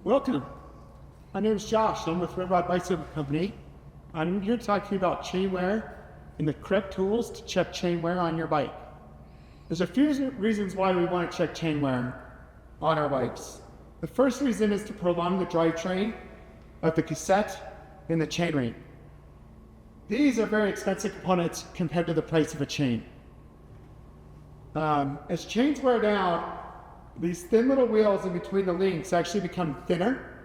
Welcome. My name is Josh. I'm with Red Rod Bicycle Company. I'm here to talk to you about chain wear and the correct tools to check chain wear on your bike. There's a few reasons why we want to check chain wear on our bikes. The first reason is to prolong the drivetrain of the cassette and the chainring. These are very expensive components compared to the price of a chain. As chains wear down, these thin little wheels in between the links actually become thinner,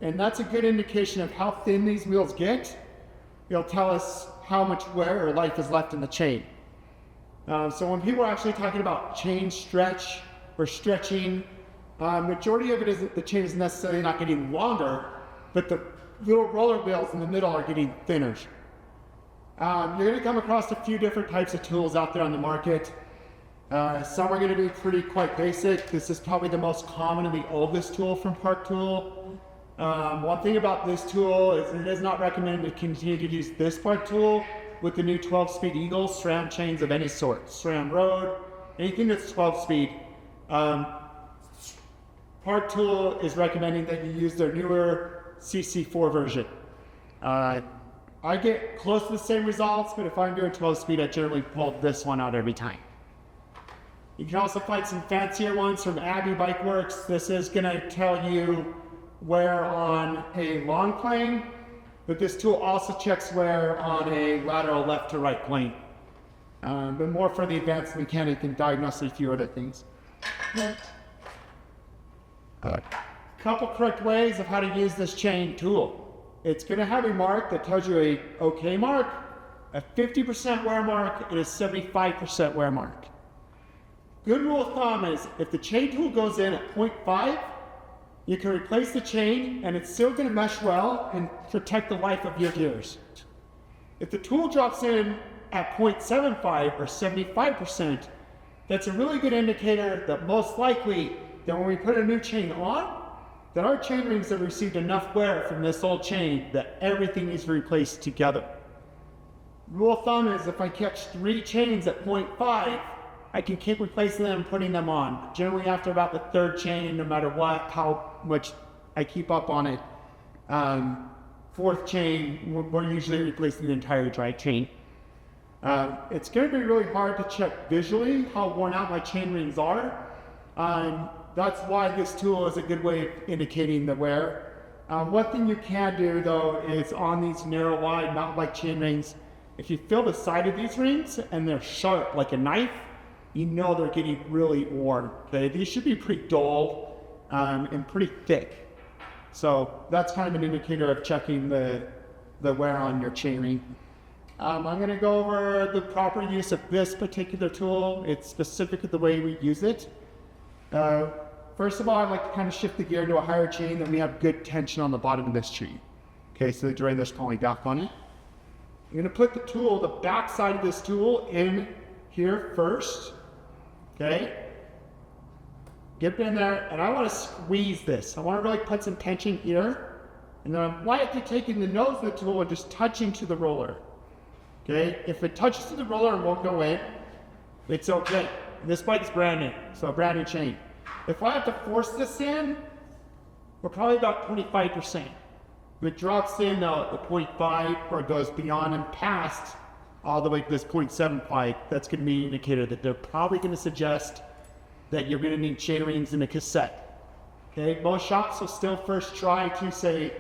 and that's a good indication of how thin these wheels get. It'll tell us how much wear or life is left in the chain. So when people are actually talking about chain stretch or stretching, majority of it is that the chain is necessarily not getting longer, but the little roller wheels in the middle are getting thinner. You're going to come across a few different types of tools out there on the market. Some are going to be quite basic. This is probably the most common and the oldest tool from Park Tool. One thing about this tool is it is not recommended to continue to use this Park Tool with the new 12-speed Eagle SRAM chains of any sort. SRAM Road, anything that's 12-speed. Park Tool is recommending that you use their newer CC4 version. I get close to the same results, but if I'm doing 12-speed, I generally pull this one out every time. You can also find some fancier ones from Abbey Bike Works. This is going to tell you wear on a long plane, but this tool also checks wear on a lateral left to right plane. But more for the advanced mechanic and diagnose a few other things. A couple correct ways of how to use this chain tool. It's going to have a mark that tells you a OK mark, a 50% wear mark, and a 75% wear mark. Good rule of thumb is if the chain tool goes in at 0.5, you can replace the chain and it's still going to mesh well and protect the life of your gears. If the tool drops in at 0.75 or 75%, that's a really good indicator that most likely that when we put a new chain on, that our chain rings have received enough wear from this old chain that everything needs to be replaced together. Rule of thumb is if I catch 3 chains at 0.5, I can keep replacing them and putting them on. Generally after about the 3rd chain, no matter what, how much I keep up on it. 4th chain, we're usually replacing the entire drive chain. It's going to be really hard to check visually how worn out my chain rings are. That's why this tool is a good way of indicating the wear. One thing you can do though is on these narrow wide mountain bike chain rings, if you feel the side of these rings and they're sharp like a knife, you know they're getting really worn. Okay? These should be pretty dull and pretty thick. So that's kind of an indicator of checking the wear on your chain ring. I'm going to go over the proper use of this particular tool. It's specific to the way we use it. First of all, I'd like to kind of shift the gear to a higher chain that we have good tension on the bottom of this tree. Okay, so the drain is pulling back on it. I'm going to put the tool, the back side of this tool in here first. Okay, get in there, and I want to squeeze this. I want to really put some tension here, and then I'm lightly taking the nose of the tool and just touching to the roller. Okay, if it touches to the roller and won't go in, it's okay. This bike's brand new, so a brand new chain. If I have to force this in, we're probably about 25%. If it drops in though at the 0.5 or it goes beyond and past all the way to this 0.75, that's going to be an indicator that they're probably going to suggest that you're going to need chain rings in a cassette. Okay, most shops will still first try to say,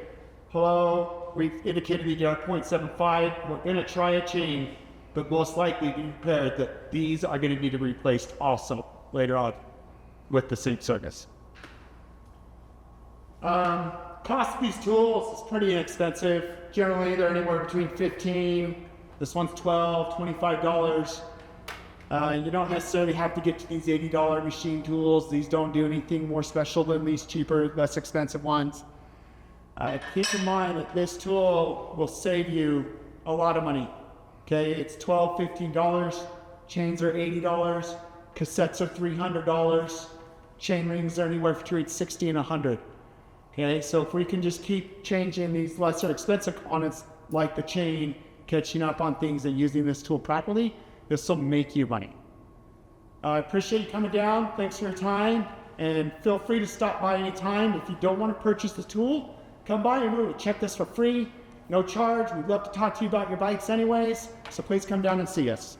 hello, we've indicated that you're at 0.75, we're going to try a chain, but most likely be prepared that these are going to need to be replaced also later on with the same service. Cost of these tools is pretty inexpensive. Generally, they're anywhere between $15, this one's $12, $25. You don't necessarily have to get to these $80 machine tools. These don't do anything more special than these cheaper, less expensive ones. Keep in mind that this tool will save you a lot of money. Okay, it's $12, $15. Chains are $80. Cassettes are $300. Chain rings are anywhere between $60 and $100. Okay, so if we can just keep changing these lesser expensive components like the chain, catching up on things and using this tool properly, this will make you money. I appreciate you coming down. Thanks for your time. and feel free to stop by anytime. If you don't want to purchase the tool, come by and we'll check this for free, no charge. We'd love to talk to you about your bikes anyways, so please come down and see us.